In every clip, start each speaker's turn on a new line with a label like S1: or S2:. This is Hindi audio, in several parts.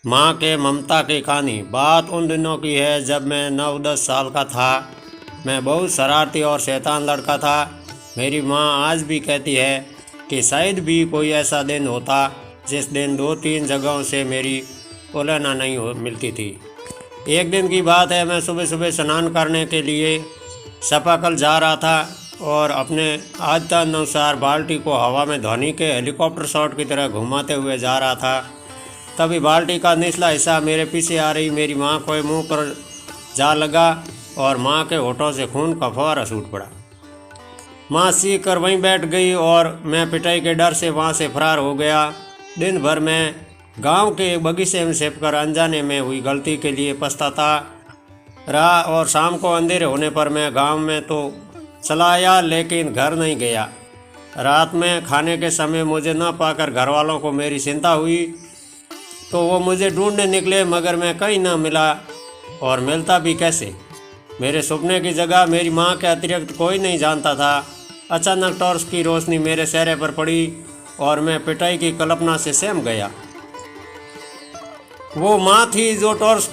S1: माँ के ममता की कहानी। बात उन दिनों की है जब मैं 9-10 साल का था। मैं बहुत शरारती और शैतान लड़का था। मेरी माँ आज भी कहती है कि शायद भी कोई ऐसा दिन होता जिस दिन 2-3 जगहों से मेरी उलहना नहीं मिलती थी। एक दिन की बात है, मैं सुबह सुबह स्नान करने के लिए चापाकल जा रहा था और अपने आदतानुसार बाल्टी को हवा में धोनी के हेलीकॉप्टर शॉट की तरह घुमाते हुए जा रहा था। तभी बाल्टी का निचला हिस्सा मेरे पीछे आ रही मेरी माँ के मुंह पर जा लगा और माँ के होठों से खून का फव्वारा छूट पड़ा। माँ सीख कर वहीं बैठ गई और मैं पिटाई के डर से वहाँ से फरार हो गया। दिन भर मैं गांव के बगीचे में छिपकर अनजाने में हुई गलती के लिए पछताता रहा और शाम को अंधेरे होने पर मैं गांव में तो चला आया, लेकिन घर नहीं गया। रात में खाने के समय मुझे न पाकर घर वालों को मेरी चिंता हुई तो वो मुझे ढूंढने निकले, मगर मैं कहीं ना मिला और मिलता भी कैसे। मेरे सपने की जगह मेरी माँ के अतिरिक्त कोई नहीं जानता था। अचानक टॉर्च की रोशनी मेरे चेहरे पर पड़ी और मैं पिटाई की कल्पना से सहम गया। वो माँ थी जो टॉर्च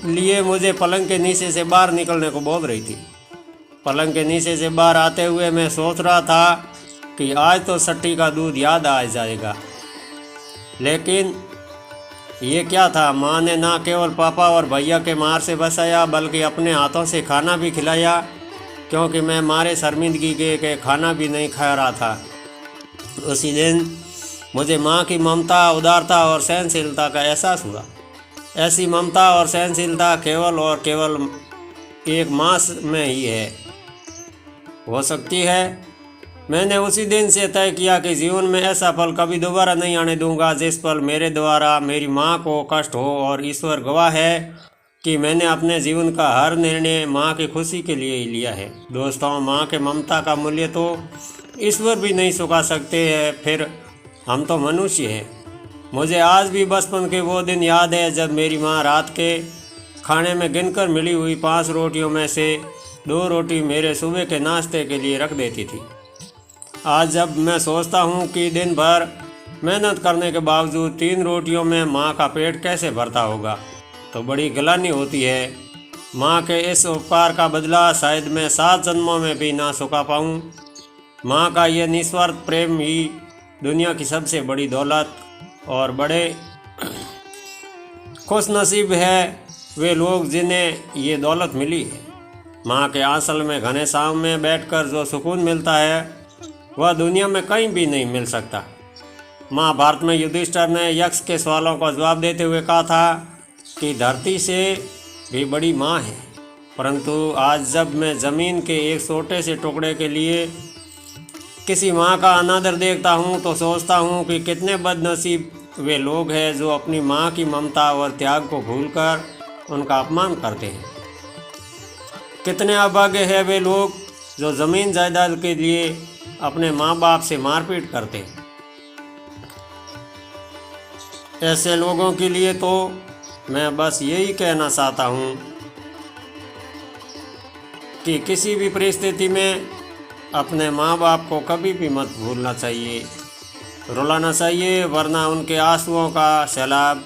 S1: लिए मुझे पलंग के नीचे से बाहर निकलने को बोल रही थी। पलंग के नीचे से बाहर आते हुए मैं सोच रहा था कि आज तो सट्टी का दूध याद आ जाएगा। लेकिन ये क्या था, माँ ने ना केवल पापा और भैया के मार से बचाया बल्कि अपने हाथों से खाना भी खिलाया, क्योंकि मैं मारे शर्मिंदगी के खाना भी नहीं खा रहा था। उसी दिन मुझे माँ की ममता, उदारता और सहनशीलता का एहसास हुआ। ऐसी ममता और सहनशीलता केवल और केवल एक माँ में ही हो सकती है। मैंने उसी दिन से तय किया कि जीवन में ऐसा पल कभी दोबारा नहीं आने दूंगा जिस पल मेरे द्वारा मेरी माँ को कष्ट हो, और ईश्वर गवाह है कि मैंने अपने जीवन का हर निर्णय माँ की खुशी के लिए ही लिया है। दोस्तों, माँ के ममता का मूल्य तो ईश्वर भी नहीं चुका सकते हैं, फिर हम तो मनुष्य हैं। मुझे आज भी बचपन के वो दिन याद है जब मेरी माँ रात के खाने में गिनकर मिली हुई 5 रोटियों में से 2 रोटी मेरे सुबह के नाश्ते के लिए रख देती थी। आज जब मैं सोचता हूँ कि दिन भर मेहनत करने के बावजूद 3 रोटियों में माँ का पेट कैसे भरता होगा, तो बड़ी गिलानी होती है। माँ के इस उपकार का बदला शायद मैं 7 जन्मों में भी ना चुका पाऊँ। माँ का ये निस्वार्थ प्रेम ही दुनिया की सबसे बड़ी दौलत, और बड़े खुश नसीब है वे लोग जिन्हें ये दौलत मिली है। माँ के आंचल में घने छांव में बैठकर जो सुकून मिलता है वह दुनिया में कहीं भी नहीं मिल सकता। महाभारत में युधिष्ठिर ने यक्ष के सवालों का जवाब देते हुए कहा था कि धरती से भी बड़ी माँ है। परंतु आज जब मैं ज़मीन के एक छोटे से टुकड़े के लिए किसी माँ का अनादर देखता हूँ तो सोचता हूँ कि कितने बदनसीब वे लोग हैं जो अपनी माँ की ममता और त्याग को भूलकर उनका अपमान करते हैं। कितने अभागे हैं वे लोग जो ज़मीन जायदाद के लिए अपने माँ बाप से मारपीट करते हैं। ऐसे लोगों के लिए तो मैं बस यही कहना चाहता हूँ कि किसी भी परिस्थिति में अपने माँ बाप को कभी भी मत भूलना चाहिए, रुलाना चाहिए, वरना उनके आंसुओं का सैलाब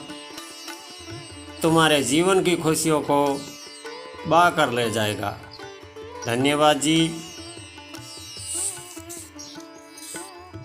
S1: तुम्हारे जीवन की खुशियों को बहा कर ले जाएगा। धन्यवाद जी।